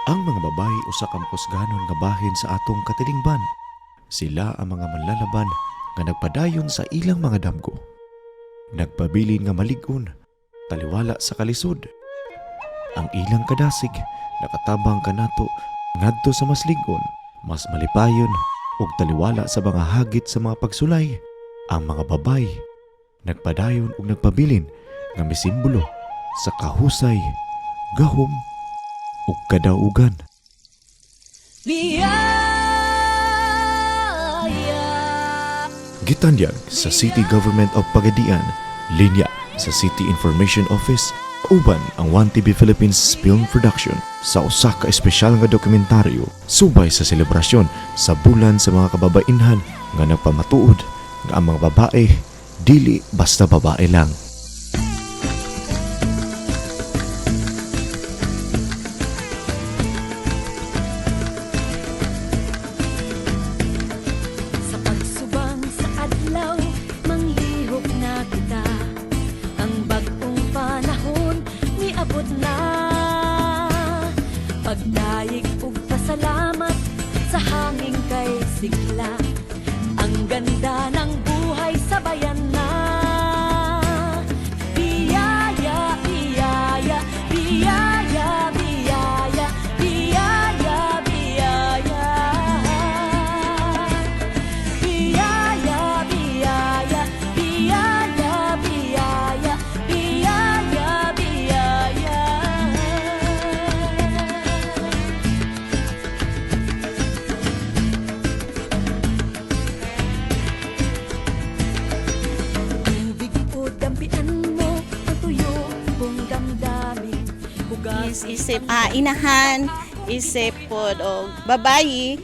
Ang mga babay usa ka kusganon nga bahin sa atong katilingban. Sila ang mga manlalaban nga nagpadayon sa ilang mga damgo. Nagpabilin nga malig-on, taliwala sa kalisod. Ang ilang kadasig nakatabang kanato ngadto sa mas lig-on, mas malipayon ug taliwala sa mga hagit sa mga pagsulay. Ang mga babay nagpadayon ug nagpabilin nga misimbolo sa kahusay, gahom ug kadaugan. Gitanyag sa City Government of Pagadian, linya sa City Information Office, uban ang 1TV Philippines Film Production sa usa ka espesyal nga dokumentaryo subay sa selebrasyon sa bulan sa mga kababainhan nga nagpamatuod nga ang mga babae dili basta babae lang. Sa pagsubang sa adlaw, manglihok na kita. Ang bagong panahon, miabot na. Pagdayeg ug pasalamat sa hangin kay sigla. Ang ganda ng buhay sa bayan na. Biyaya, biyaya, biyaya, biyaya, biyaya, biyaya. Biyaya, biyaya, biyaya, biyaya, biyaya, biyaya. Tubig o dampian mo, ang tuyo kong damdamin. Is isip inahan, isip pod og babayi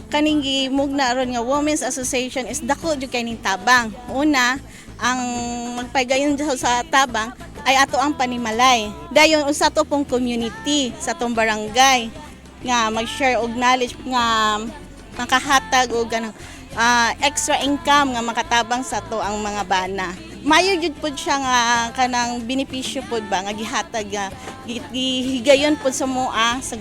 kaning gimugna ron nga Women's Association is dako jud kay ning tabang. Una, ang magpagayon sa tabang ay ato ang panimalay. Dayon usa to pong community sa tong barangay nga mag-share og knowledge nga makahatag og ganang extra income nga makatabang sa to ang mga bana. Mayo jud pod siya nga kanang benepisyo pod ba nga gihatag nga gihigayon pod sa mua sa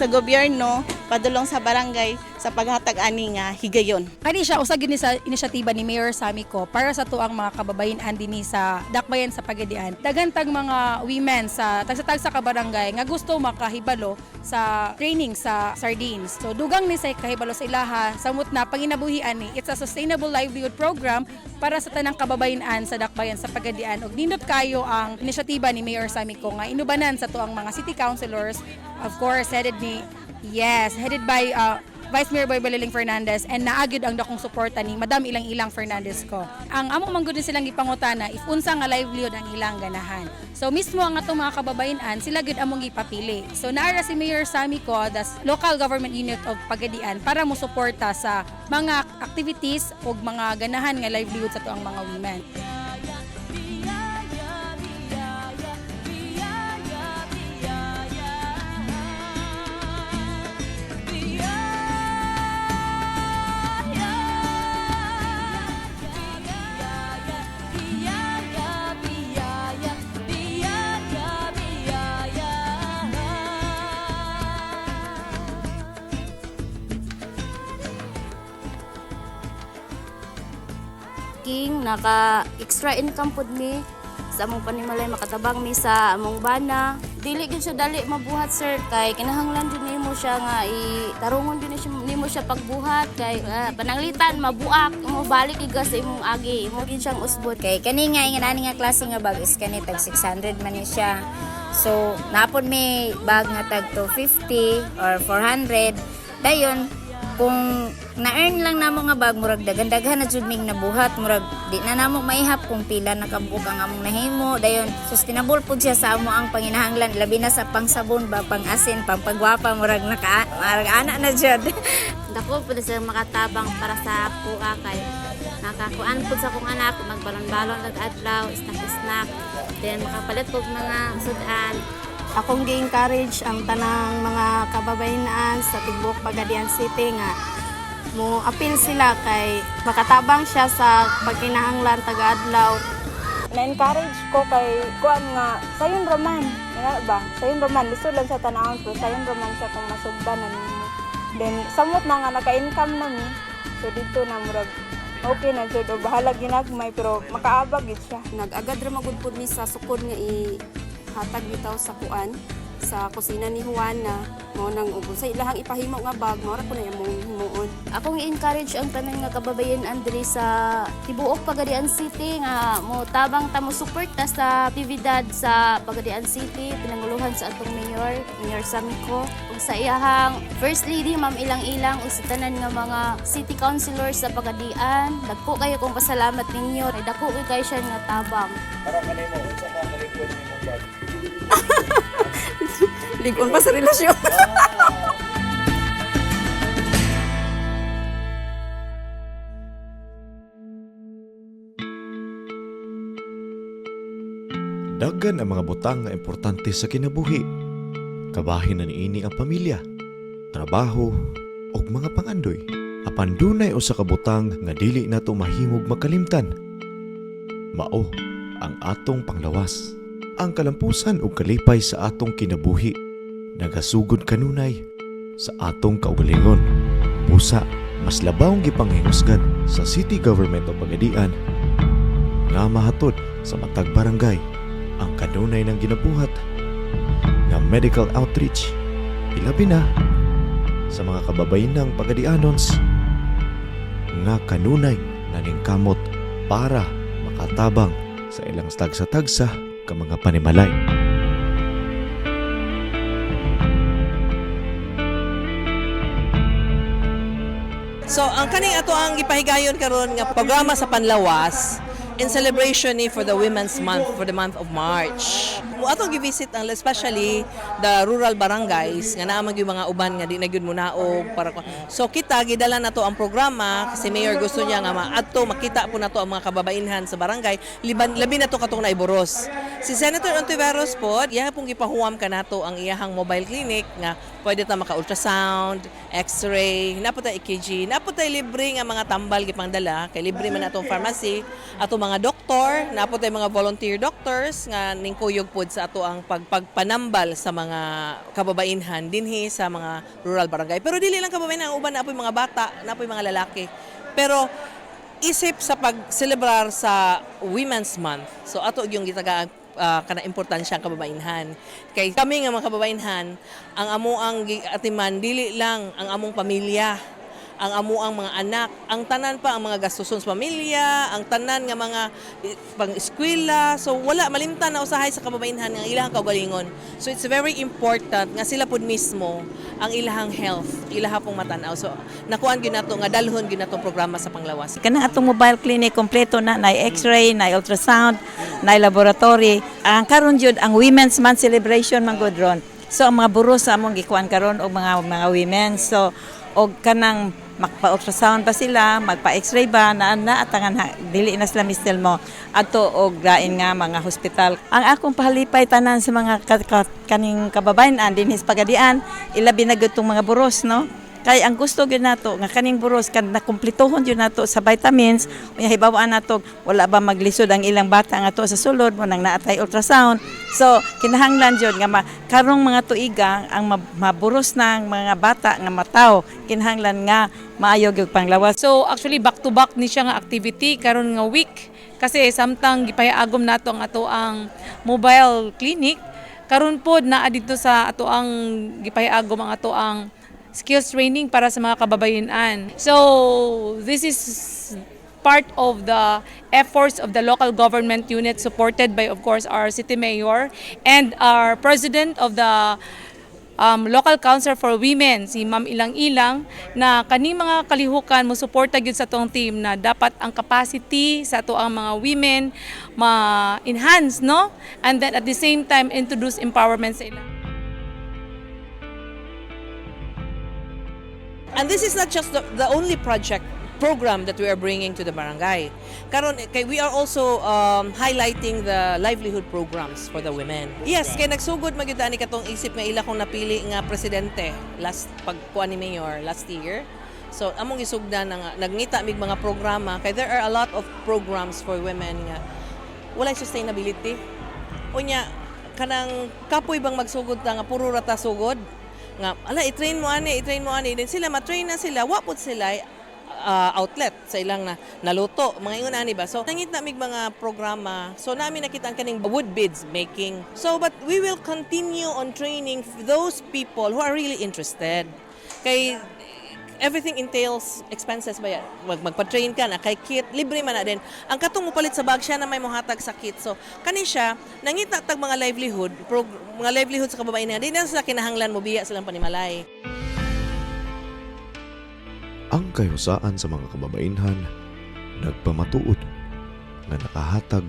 gobyerno padulong sa barangay sa paghatag ani nga higayon. Kani siya usa gini sa inisyatiba ni Mayor Samico para sa tuang mga kababayen-an dinhi sa Dakbayan sa Pagadian. Daghan tag mga women sa tagsa-tagsa ka barangay nga gusto makahibalo sa training sa sardines. So dugang ni sa kahibalo sa ilaha samot na panginabuhian ni. It's a sustainable livelihood program para sa tanang kababayen-an sa Dakbayan sa Pagadian. Og nindot kayo ang inisyatiba ni Mayor Samico nga inubanan sa tuang mga city councilors, of course headed by Vice Mayor Boy Baliling Fernandez, and naagid ang dakong suporta ni Madam Ilang Fernandez ko. Ang amo man gud silang gipangutana if unsa nga livelihood ang ilang ganahan. So mismo ang atong mga kababayen-an sila gud among gipapili. So naara si Mayor Samico, the local government unit of Pagadian, para mo suporta sa mga activities ug mga ganahan nga livelihood sa tuang mga women. King naka extra income pod mi sa among panimalay, makatabang mi sa among bana. Dili gyud siya dali mabuhat, sir, kay kinahanglan din nimo siya nga tarungon din nimo siya pagbuhat kay pananglitan mabuak mo balik igas sa imong agi mo gid siyang usbot kay kani nga ingani nga klase nga bag is kani tag 600 man ni siya. So napon mi bag nga tag 250 or 400 dayon. Kung na-earn lang namo nga bag, murag daghan-daghan na jud ming nabuhat, murag di na namo maihap kung pila nakabuok ang among nahimo. Dayon sustainable pud siya sa amo ang panginahanglan, labi na sa pangsabon ba, pang-asin, pampagwapa, murag ana na jud. Dako pud sa makatabang para sa ako kay nakakuan pud sa akong anak magbalon-balon lag adlaw, snack, then makapalit pud mga sudan. Akong gi-encourage ang tanang mga kababayan sa Tigbok Pagadian City nga mo appeal sila kay makatabang siya sa pagkinahanglan taga-adlaw na-encourage ko kay kuan nga sayon raman, ba? Sayon raman lisod lang sa tanawon pero sayon raman sa kung masugdan na nimo. Then samot na nga naka-income na mi. So dito na murag okay na jud o bahala ginagmay pero makaabag gid siya. Nag-agad ra magud pud mi sa sukod nga ihatag bitaw sa kuan sa kusina ni Juana mo nang ubo sa ilahang ipahimo nga bag mao ra ko na imong himuon. Akong i-encourage ang tanan nga kababayan Andre sa tibuok Pagadian City nga mo tabang ta mo suporta sa aktibidad sa Pagadian City pinanguluhan sa atong Mayor Samico ug sa iyahang First Lady Ma'am Ilang-Ilang ug sa tanan nga mga city councilors sa Pagadian. Dagko kayo kong pasalamat ninyo. Kay dako kay siya nga tabang. Ligon pa sa relasyon. Daghan ang mga butang nga importante sa kinabuhi. Kabahin na niini ang pamilya, trabaho, ug mga pangandoy. Apan dunay usa ka butang nga dili nato mahimog makalimtan. Mao ang atong panglawas. Ang kalampusan ug kalipay sa atong kinabuhi nagasugod kanunay sa atong kaugalingon. Busa, mas labawng gipanghingusgan sa City Government of Pagadian nga mahatod sa matag barangay ang kanunay ng ginabuhat nga medical outreach, ilabi na sa mga kababayenang Pagadianons nga kanunay naningkamot para makatabang sa ilang tagsa-tagsa ka mga panimalay. So ang kaning ato ang gipahigayon karon nga programa sa panlawas in celebration ni for the Women's Month for the month of March. Mo ato gi-visit ang especially the rural barangays nga naa man gyud mga uban nga di na gyud munaog para so kita gidala nato ang programa kasi mayor gusto niya nga maadto makita po nato ang mga kababainhan sa barangay labi nato katong naiboros. Si Senator Ontiveros pod iya pong gipahuwam kanato ang iyahang mobile clinic nga pwede ta maka-ultrasound, x-ray, naputay EKG, naputay libre nga mga tambal gipangdala, kay libre man atong pharmacy, ato mga doktor, naputay mga volunteer doctors nga ningkuyog pod sa ato ang pagpanambal sa mga kababainhan dinhi sa mga rural barangay. Pero dili lang kababainhan, ang uban napoy mga bata, napoy mga lalaki. Pero isip sa pag-celebrar sa Women's Month, so ato yung gitagaan kana importansya ang kababainhan. Kay kami nga mga kababainhan, ang amuang atiman dili lang ang among pamilya, ang amuang mga anak, ang tanan pa ang mga gastuson sa pamilya, ang tanan nga mga pang-eskwela. So wala malimtan na usahay sa kababainhan nga ilang kaugalingon. So it's very important nga sila pud mismo ang ilahang health, ilaha pong matanaw. So nakuan gyud nato nga dalhon gyud natong programa sa panglawas. Kanang atong mobile clinic kompleto na x-ray, na ultrasound, na laboratory. Ang karon jud ang Women's Month celebration man gud ron. So ang mga buros sa among gikuan karon og mga women. So og kanang magpa-ultrasound pa sila, magpa-x-ray ba na atangan dili na sila mistel mo ato og lain nga mga hospital. Ang akong pahalipay tanan sa mga kaning kababayan din his Pagadian, ilabi na gud tong mga buros no. Kay ang gusto gyud nato nga kaning buros kan nakumpletohon gyud nato sa vitamins, unya hibawaan nato wala ba maglisod ang ilang bata nga to sa sulod mo nang naatay ultrasound. So kinahanglan jud nga karong mga tuiga ang maburos ng mga bata nga mataw, kinahanglan nga maayo gyud panglawas. So actually back to back ni siya nga activity karon nga week kasi samtang gipahiagom nato ang ato ang mobile clinic karon pod naa dito sa ato ang gipahiagom ang ato ang skills training para sa mga kababayan. So this is part of the efforts of the local government unit supported by of course our city mayor and our president of the local council for women si Ma'am Ilang-Ilang na kani mga kalihukan mo suporta gyud sa tong team na dapat ang capacity sa ato ang mga women ma-enhance no and then at the same time introduce empowerment sa ila. And this is not just the only program that we are bringing to the barangay. Karon kay we are also highlighting the livelihood programs for the women. Yes, kay nagsugod magyud ani katong isip nga ila kung napili nga presidente last pagkuan ni mayor last year. So among isugdan nga nagngita mig mga programa kay there are a lot of programs for women nga walay sustainability. Unya kanang kapoy bang magsugod ta nga puro rata sugod nga ala i-train mo ani din sila ma-train na sila wa pud sila outlet sa ilang naluto mga ingon ani ba. So nangit na mig mga programa, so namin nakita ang kaning wood beads making. So but we will continue on training those people who are really interested. Kay everything entails expenses ba yan? Magpa-train ka na kay kit, libre man na din. Ang katong mo palit sa bag siya na may mohatag sa kit. So kani siya nangita tag mga livelihood sa kababaihan na di na sila kinahanglan mo biya silang panimalay. Ang kayusaan sa mga kababainhan nagpamatuod nga nakahatag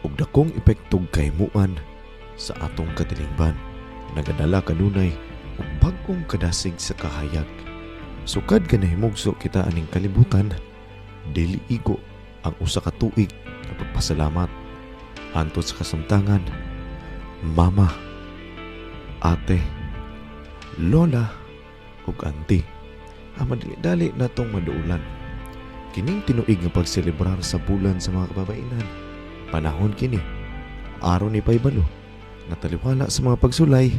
og dakong epektog kahimuan sa atong katilingban. Nagadala kanunay og bagong kadasig sa kahayag. Sukad ka nahimugso kita aning kalibutan, dili igo ang usa ka tuig nga pagpasalamat antud sa kasamtangan, mama, ate, lola ug auntie. Madali-dali natong maduulan. Kining tinuig nga pagselebrar sa bulan sa mga kababainan. Panahon kini, aron ni paybalo, nataliwala sa mga pagsulay,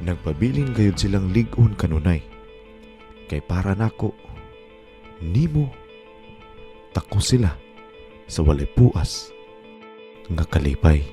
nagpabilin gayud silang lig-on kanunay. Kay para nako, nimo, tako sila sa walay puas nga kalipay.